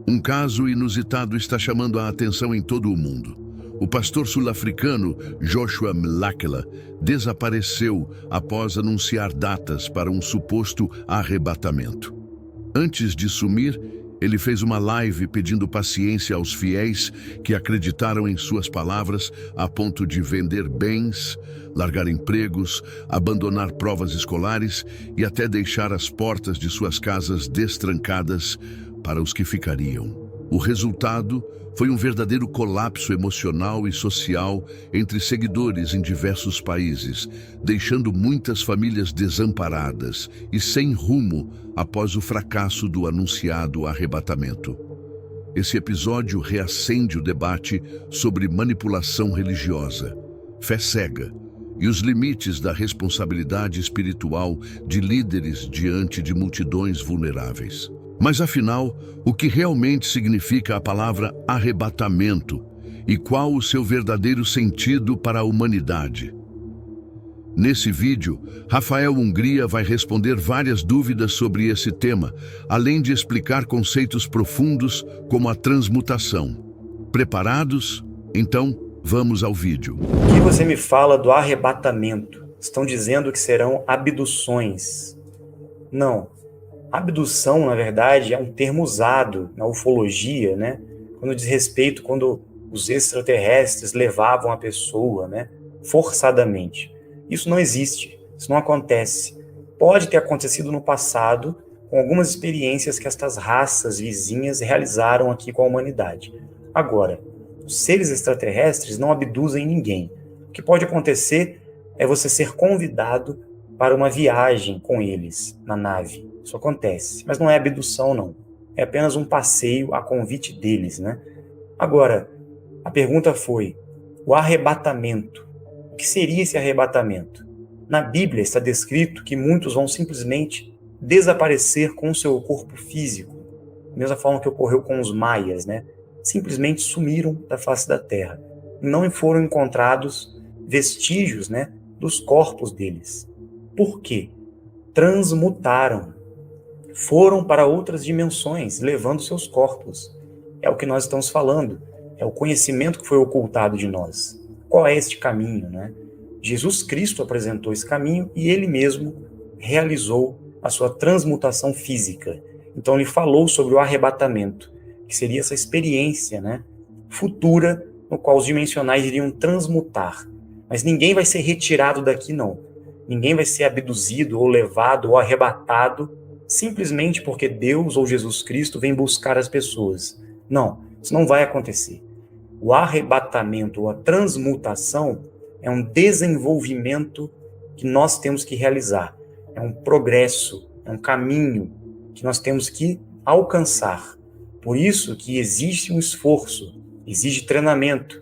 Um caso inusitado está chamando a atenção em todo o mundo. O pastor sul-africano Joshua Mlakela desapareceu após anunciar datas para um suposto arrebatamento. Antes de sumir, ele fez uma live pedindo paciência aos fiéis que acreditaram em suas palavras a ponto de vender bens, largar empregos, abandonar provas escolares e até deixar as portas de suas casas destrancadas para os que ficariam. O resultado foi um verdadeiro colapso emocional e social entre seguidores em diversos países, deixando muitas famílias desamparadas e sem rumo após o fracasso do anunciado arrebatamento. Esse episódio reacende o debate sobre manipulação religiosa, fé cega e os limites da responsabilidade espiritual de líderes diante de multidões vulneráveis. Mas afinal, o que realmente significa a palavra arrebatamento e qual o seu verdadeiro sentido para a humanidade? Nesse vídeo, Rafael Hungria vai responder várias dúvidas sobre esse tema, além de explicar conceitos profundos como a transmutação. Preparados? Então, vamos ao vídeo. O que você me fala do arrebatamento? Estão dizendo que serão abduções. Não. Abdução, na verdade, é um termo usado na ufologia, né? Quando diz respeito, quando os extraterrestres levavam a pessoa, né? Forçadamente. Isso não existe, isso não acontece. Pode ter acontecido no passado, com algumas experiências que estas raças vizinhas realizaram aqui com a humanidade. Agora, os seres extraterrestres não abduzem ninguém. O que pode acontecer é você ser convidado para uma viagem com eles na nave. Isso acontece, mas não é abdução, não. É apenas um passeio a convite deles, né? Agora, a pergunta foi, o arrebatamento. O que seria esse arrebatamento? Na Bíblia está descrito que muitos vão simplesmente desaparecer com o seu corpo físico, da mesma forma que ocorreu com os maias, né? Simplesmente sumiram da face da terra. Não foram encontrados vestígios, né, dos corpos deles. Por quê? Transmutaram. Foram para outras dimensões, levando seus corpos. É o que nós estamos falando. É o conhecimento que foi ocultado de nós. Qual é este caminho, né? Jesus Cristo apresentou esse caminho e ele mesmo realizou a sua transmutação física. Então ele falou sobre o arrebatamento, que seria essa experiência, né, futura, no qual os dimensionais iriam transmutar. Mas ninguém vai ser retirado daqui, não. Ninguém vai ser abduzido ou levado ou arrebatado simplesmente porque Deus ou Jesus Cristo vem buscar as pessoas. Não, isso não vai acontecer. O arrebatamento ou a transmutação é um desenvolvimento que nós temos que realizar. É um progresso, é um caminho que nós temos que alcançar. Por isso que existe um esforço, exige treinamento,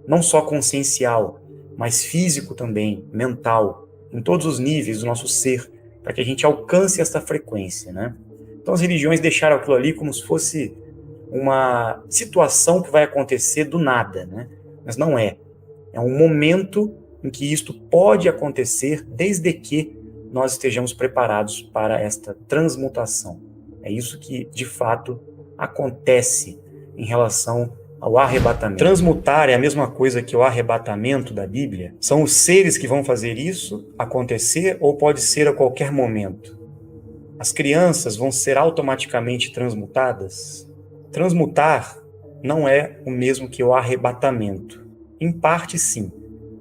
não só consciencial, mas físico também, mental, em todos os níveis do nosso ser, para que a gente alcance essa frequência, né? Então as religiões deixaram aquilo ali como se fosse uma situação que vai acontecer do nada, né? Mas não é. É um momento em que isto pode acontecer desde que nós estejamos preparados para esta transmutação. É isso que, de fato, acontece em relação ao arrebatamento. Transmutar é a mesma coisa que o arrebatamento da Bíblia. São os seres que vão fazer isso acontecer ou pode ser a qualquer momento? As crianças vão ser automaticamente transmutadas? Transmutar não é o mesmo que o arrebatamento. Em parte, sim.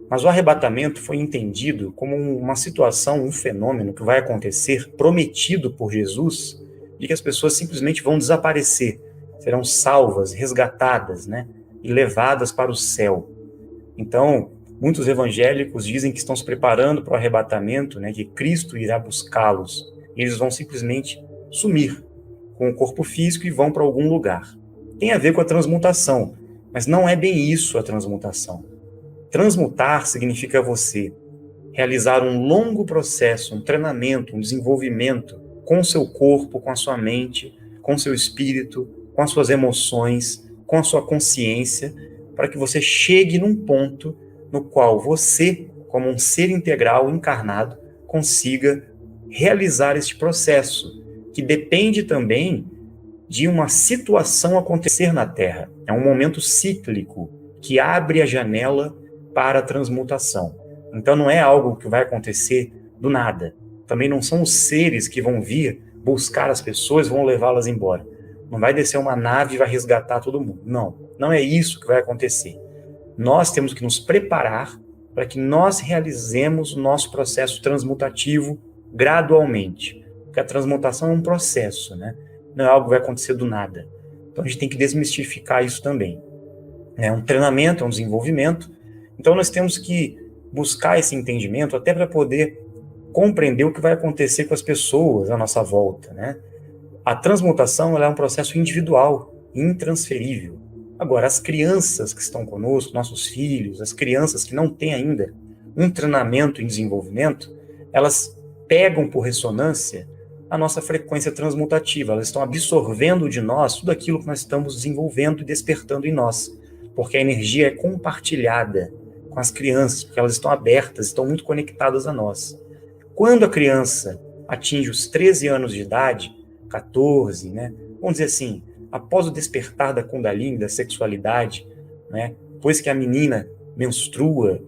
Mas o arrebatamento foi entendido como uma situação, um fenômeno que vai acontecer, prometido por Jesus, de que as pessoas simplesmente vão desaparecer, serão salvas, resgatadas, né, e levadas para o céu. Então, muitos evangélicos dizem que estão se preparando para o arrebatamento, né, que Cristo irá buscá-los. Eles vão simplesmente sumir com o corpo físico e vão para algum lugar. Tem a ver com a transmutação, mas não é bem isso a transmutação. Transmutar significa você realizar um longo processo, um treinamento, um desenvolvimento com o seu corpo, com a sua mente, com o seu espírito, com as suas emoções, com a sua consciência, para que você chegue num ponto no qual você, como um ser integral, encarnado, consiga realizar este processo, que depende também de uma situação acontecer na Terra. É um momento cíclico que abre a janela para a transmutação. Então não é algo que vai acontecer do nada. Também não são os seres que vão vir buscar as pessoas e vão levá-las embora. Não vai descer uma nave e vai resgatar todo mundo. Não, não é isso que vai acontecer. Nós temos que nos preparar para que nós realizemos o nosso processo transmutativo gradualmente. Porque a transmutação é um processo, né? Não é algo que vai acontecer do nada. Então a gente tem que desmistificar isso também. É um treinamento, é um desenvolvimento. Então nós temos que buscar esse entendimento até para poder compreender o que vai acontecer com as pessoas à nossa volta, né? A transmutação ela é um processo individual, intransferível. Agora, as crianças que estão conosco, nossos filhos, as crianças que não têm ainda um treinamento em desenvolvimento, elas pegam por ressonância a nossa frequência transmutativa, elas estão absorvendo de nós tudo aquilo que nós estamos desenvolvendo e despertando em nós, porque a energia é compartilhada com as crianças, porque elas estão abertas, estão muito conectadas a nós. Quando a criança atinge os 13 anos de idade, 14, né, vamos dizer assim, após o despertar da Kundalini, da sexualidade, né, depois que a menina menstrua,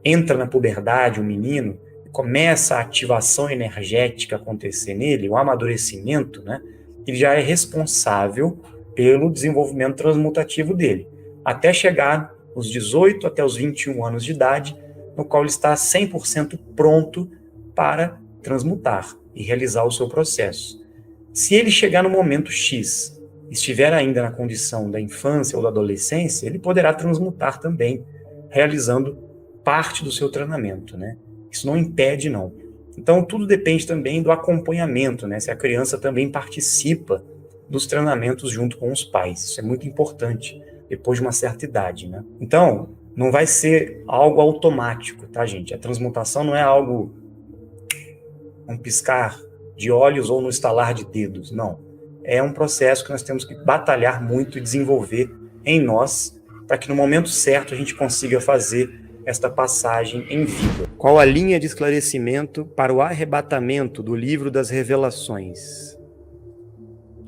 entra na puberdade, o menino, começa a ativação energética acontecer nele, o amadurecimento, né, ele já é responsável pelo desenvolvimento transmutativo dele, até chegar aos 18 até os 21 anos de idade, no qual ele está 100% pronto para transmutar e realizar o seu processo. Se ele chegar no momento X, estiver ainda na condição da infância ou da adolescência, ele poderá transmutar também, realizando parte do seu treinamento, né? Isso não impede, não. Então, tudo depende também do acompanhamento, né? Se a criança também participa dos treinamentos junto com os pais. Isso é muito importante, depois de uma certa idade, né? Então, não vai ser algo automático, tá, gente? A transmutação não é algo um piscar de olhos ou no estalar de dedos, não. É um processo que nós temos que batalhar muito e desenvolver em nós, para que no momento certo a gente consiga fazer esta passagem em vida. Qual a linha de esclarecimento para o arrebatamento do livro das revelações?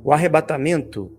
O arrebatamento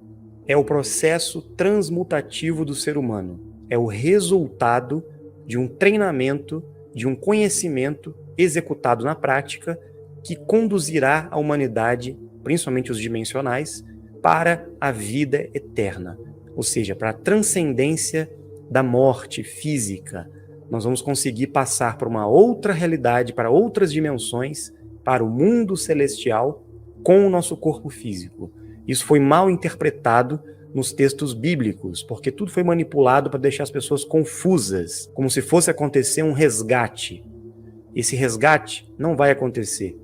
é o processo transmutativo do ser humano. É o resultado de um treinamento, de um conhecimento executado na prática que conduzirá a humanidade, principalmente os dimensionais, para a vida eterna. Ou seja, para a transcendência da morte física. Nós vamos conseguir passar para uma outra realidade, para outras dimensões, para o mundo celestial com o nosso corpo físico. Isso foi mal interpretado nos textos bíblicos, porque tudo foi manipulado para deixar as pessoas confusas, como se fosse acontecer um resgate. Esse resgate não vai acontecer.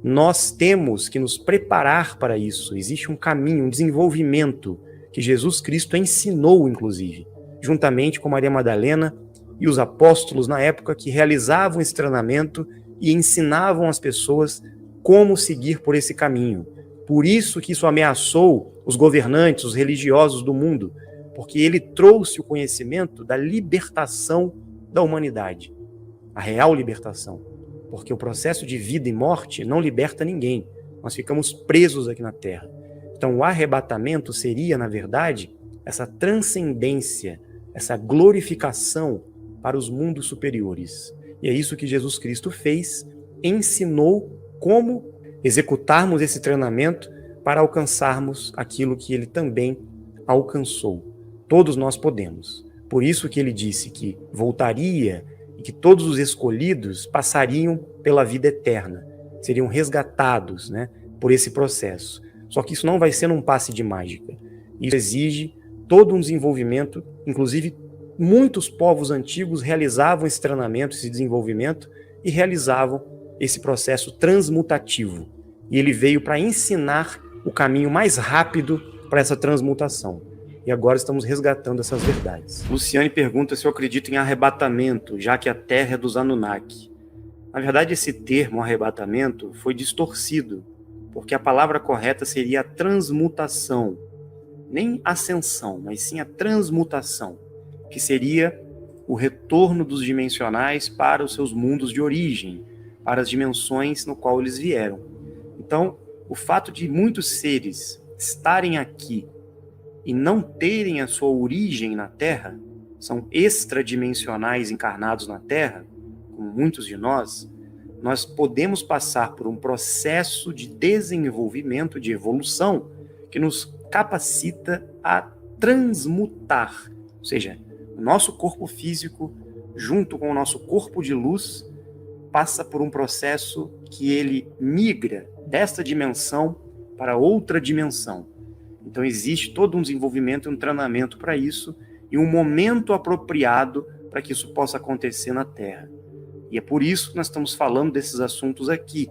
Nós temos que nos preparar para isso. Existe um caminho, um desenvolvimento que Jesus Cristo ensinou, inclusive, juntamente com Maria Madalena e os apóstolos na época que realizavam esse treinamento e ensinavam as pessoas como seguir por esse caminho. Por isso que isso ameaçou os governantes, os religiosos do mundo, porque ele trouxe o conhecimento da libertação da humanidade, a real libertação. Porque o processo de vida e morte não liberta ninguém. Nós ficamos presos aqui na Terra. Então, o arrebatamento seria, na verdade, essa transcendência, essa glorificação para os mundos superiores. E é isso que Jesus Cristo fez, ensinou como executarmos esse treinamento para alcançarmos aquilo que ele também alcançou. Todos nós podemos. Por isso que ele disse que voltaria e que todos os escolhidos passariam pela vida eterna, seriam resgatados, né, por esse processo. Só que isso não vai ser num passe de mágica. Isso exige todo um desenvolvimento, inclusive muitos povos antigos realizavam esse treinamento, esse desenvolvimento e realizavam esse processo transmutativo. E ele veio para ensinar o caminho mais rápido para essa transmutação. E agora estamos resgatando essas verdades. Luciane pergunta se eu acredito em arrebatamento, já que a Terra é dos Anunnaki. Na verdade, esse termo, arrebatamento, foi distorcido, porque a palavra correta seria a transmutação. Nem ascensão, mas sim a transmutação, que seria o retorno dos dimensionais para os seus mundos de origem, para as dimensões no qual eles vieram. Então, o fato de muitos seres estarem aqui e não terem a sua origem na Terra, são extradimensionais encarnados na Terra, como muitos de nós podemos passar por um processo de desenvolvimento, de evolução, que nos capacita a transmutar, ou seja, o nosso corpo físico, junto com o nosso corpo de luz, passa por um processo que ele migra desta dimensão para outra dimensão. Então existe todo um desenvolvimento e um treinamento para isso, e um momento apropriado para que isso possa acontecer na Terra. E é por isso que nós estamos falando desses assuntos aqui,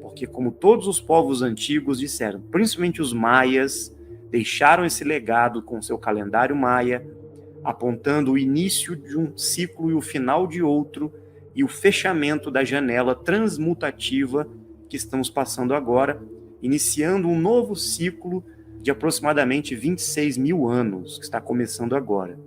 porque como todos os povos antigos disseram, principalmente os maias, deixaram esse legado com seu calendário maia, apontando o início de um ciclo e o final de outro, e o fechamento da janela transmutativa que estamos passando agora, iniciando um novo ciclo de aproximadamente 26 mil anos, que está começando agora.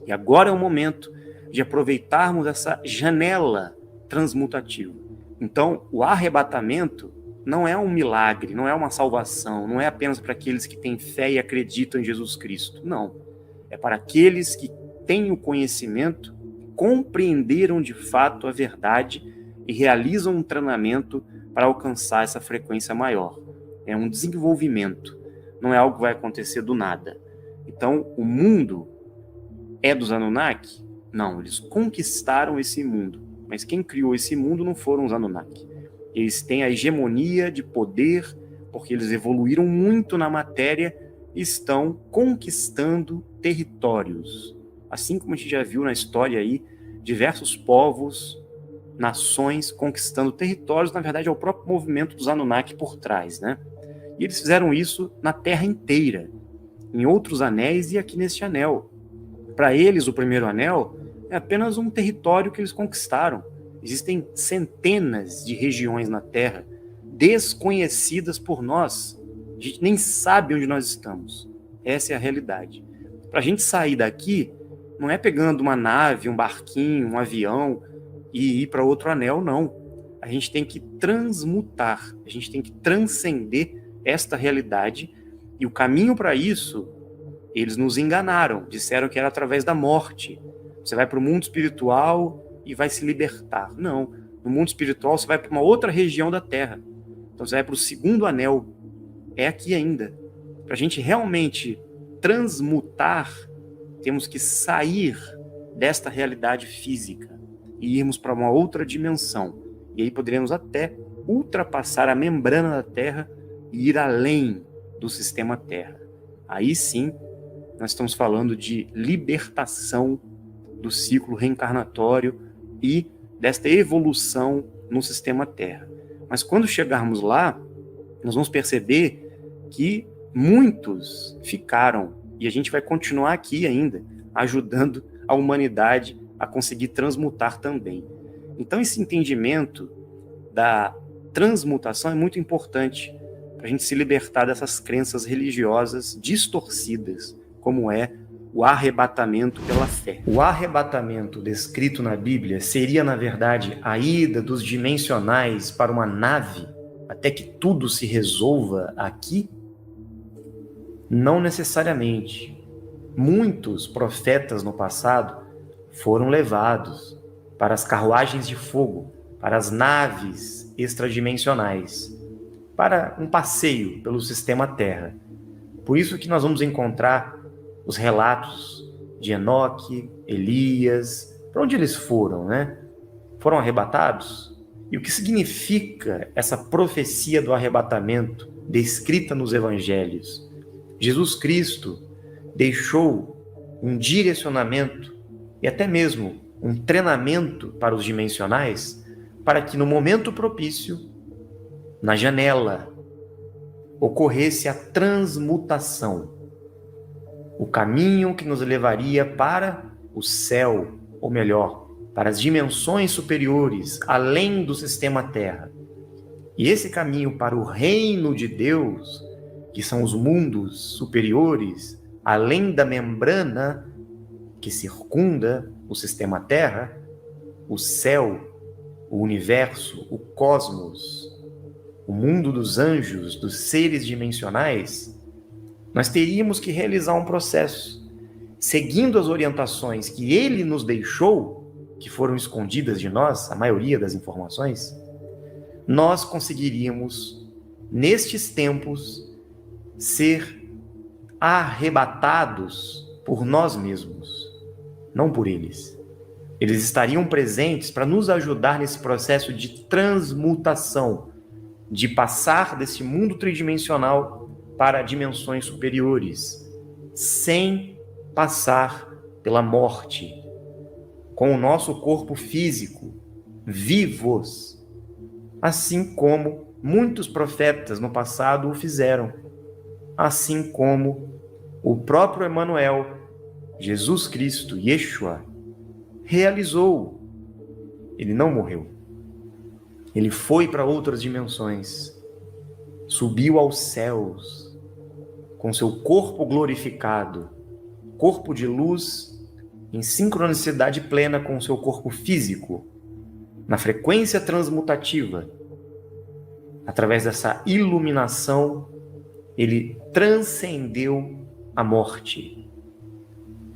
E agora é o momento de aproveitarmos essa janela transmutativa. Então, o arrebatamento não é um milagre, não é uma salvação, não é apenas para aqueles que têm fé e acreditam em Jesus Cristo. Não. É para aqueles que têm o conhecimento, compreenderam de fato a verdade e realizam um treinamento para alcançar essa frequência maior. É um desenvolvimento, não é algo que vai acontecer do nada. Então, o mundo é dos Anunnaki? Não, eles conquistaram esse mundo. Mas quem criou esse mundo não foram os Anunnaki. Eles têm a hegemonia de poder, porque eles evoluíram muito na matéria e estão conquistando territórios. Assim como a gente já viu na história aí, diversos povos, nações conquistando territórios, na verdade é o próprio movimento dos Anunnaki por trás, né? E eles fizeram isso na Terra inteira, em outros anéis e aqui neste anel. Para eles, o primeiro anel é apenas um território que eles conquistaram. Existem centenas de regiões na Terra desconhecidas por nós. A gente nem sabe onde nós estamos. Essa é a realidade. Para a gente sair daqui, não é pegando uma nave, um barquinho, um avião e ir para outro anel, não. A gente tem que transmutar, a gente tem que transcender esta realidade, e o caminho para isso, eles nos enganaram, disseram que era através da morte. Você vai para o mundo espiritual e vai se libertar. Não, no mundo espiritual você vai para uma outra região da Terra. Então você vai para o segundo anel, é aqui ainda. Para a gente realmente transmutar, temos que sair desta realidade física e irmos para uma outra dimensão. E aí poderemos até ultrapassar a membrana da Terra e ir além do sistema Terra. Aí sim, nós estamos falando de libertação do ciclo reencarnatório e desta evolução no sistema Terra. Mas quando chegarmos lá, nós vamos perceber que muitos ficaram, e a gente vai continuar aqui ainda, ajudando a humanidade a conseguir transmutar também. Então esse entendimento da transmutação é muito importante para a gente se libertar dessas crenças religiosas distorcidas, como é o arrebatamento pela fé. O arrebatamento descrito na Bíblia seria, na verdade, a ida dos dimensionais para uma nave até que tudo se resolva aqui? Não necessariamente. Muitos profetas no passado foram levados para as carruagens de fogo, para as naves extradimensionais, para um passeio pelo sistema Terra. Por isso que nós vamos encontrar os relatos de Enoque, Elias, para onde eles foram, né? Foram arrebatados? E o que significa essa profecia do arrebatamento descrita nos evangelhos? Jesus Cristo deixou um direcionamento e até mesmo um treinamento para os dimensionais, para que no momento propício, na janela, ocorresse a transmutação, o caminho que nos levaria para o céu, ou melhor, para as dimensões superiores, além do sistema Terra. E esse caminho para o reino de Deus, que são os mundos superiores, além da membrana que circunda o sistema Terra, o céu, o universo, o cosmos, o mundo dos anjos, dos seres dimensionais, Nós teríamos que realizar um processo, seguindo as orientações que ele nos deixou, que foram escondidas de nós, a maioria das informações, nós conseguiríamos, nestes tempos, ser arrebatados por nós mesmos, não por eles. Eles estariam presentes para nos ajudar nesse processo de transmutação, de passar desse mundo tridimensional para dimensões superiores, sem passar pela morte, com o nosso corpo físico, vivos, assim como muitos profetas no passado o fizeram, assim como o próprio Emmanuel, Jesus Cristo, Yeshua, realizou. Ele não morreu. Ele foi para outras dimensões, subiu aos céus, com seu corpo glorificado, corpo de luz, em sincronicidade plena com seu corpo físico, na frequência transmutativa. Através dessa iluminação, ele transcendeu a morte.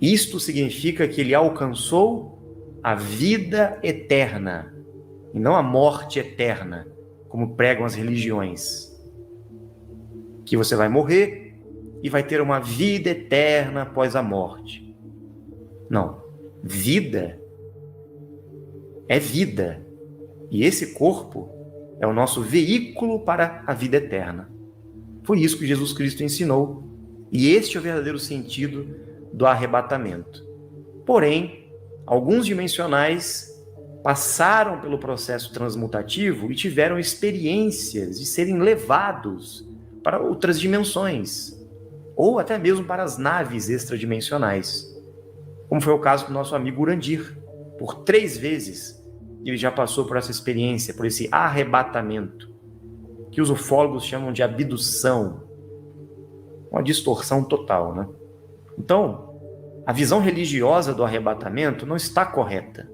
Isto significa que ele alcançou a vida eterna, e não a morte eterna, como pregam as religiões. Que você vai morrer e vai ter uma vida eterna após a morte. Não. Vida é vida. E esse corpo é o nosso veículo para a vida eterna. Foi isso que Jesus Cristo ensinou. E este é o verdadeiro sentido do arrebatamento. Porém, alguns dimensionais passaram pelo processo transmutativo e tiveram experiências de serem levados para outras dimensões, ou até mesmo para as naves extradimensionais, como foi o caso do nosso amigo Urandir. Por 3 vezes ele já passou por essa experiência, por esse arrebatamento, que os ufólogos chamam de abdução, uma distorção total, né? Então, a visão religiosa do arrebatamento não está correta.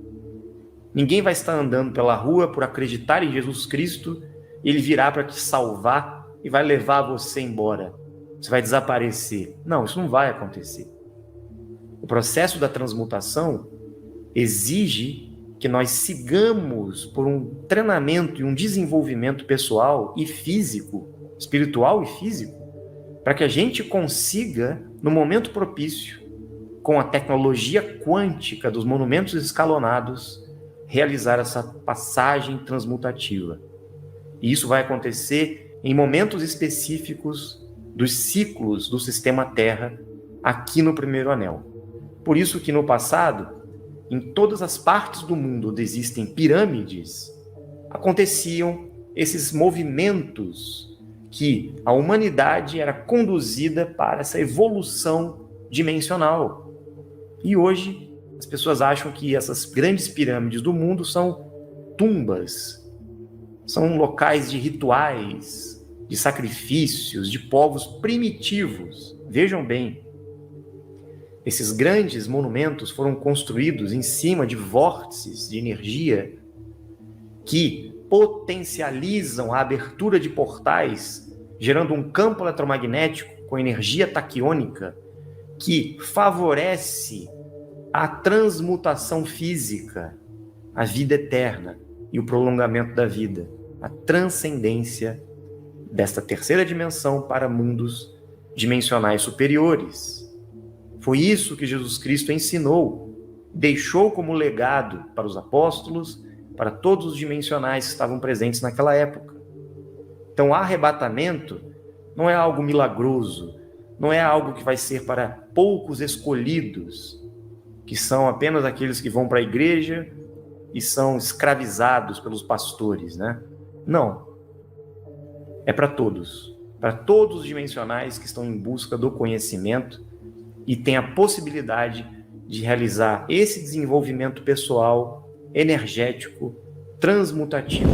Ninguém vai estar andando pela rua por acreditar em Jesus Cristo e ele virá para te salvar e vai levar você embora. Você vai desaparecer. Não, isso não vai acontecer. O processo da transmutação exige que nós sigamos por um treinamento e um desenvolvimento pessoal e físico, espiritual e físico, para que a gente consiga, no momento propício, com a tecnologia quântica dos monumentos escalonados, realizar essa passagem transmutativa. E isso vai acontecer em momentos específicos dos ciclos do sistema Terra, aqui no primeiro anel. Por isso que no passado, em todas as partes do mundo onde existem pirâmides, aconteciam esses movimentos que a humanidade era conduzida para essa evolução dimensional. E hoje as pessoas acham que essas grandes pirâmides do mundo são tumbas, são locais de rituais, de sacrifícios, de povos primitivos. Vejam bem, esses grandes monumentos foram construídos em cima de vórtices de energia que potencializam a abertura de portais, gerando um campo eletromagnético com energia taquiônica que favorece a transmutação física, a vida eterna e o prolongamento da vida, a transcendência desta terceira dimensão para mundos dimensionais superiores. Foi isso que Jesus Cristo ensinou, deixou como legado para os apóstolos, para todos os dimensionais que estavam presentes naquela época. Então, o arrebatamento não é algo milagroso, não é algo que vai ser para poucos escolhidos, que são apenas aqueles que vão para a igreja e são escravizados pelos pastores, né? Não. É para todos os dimensionais que estão em busca do conhecimento e têm a possibilidade de realizar esse desenvolvimento pessoal, energético, transmutativo.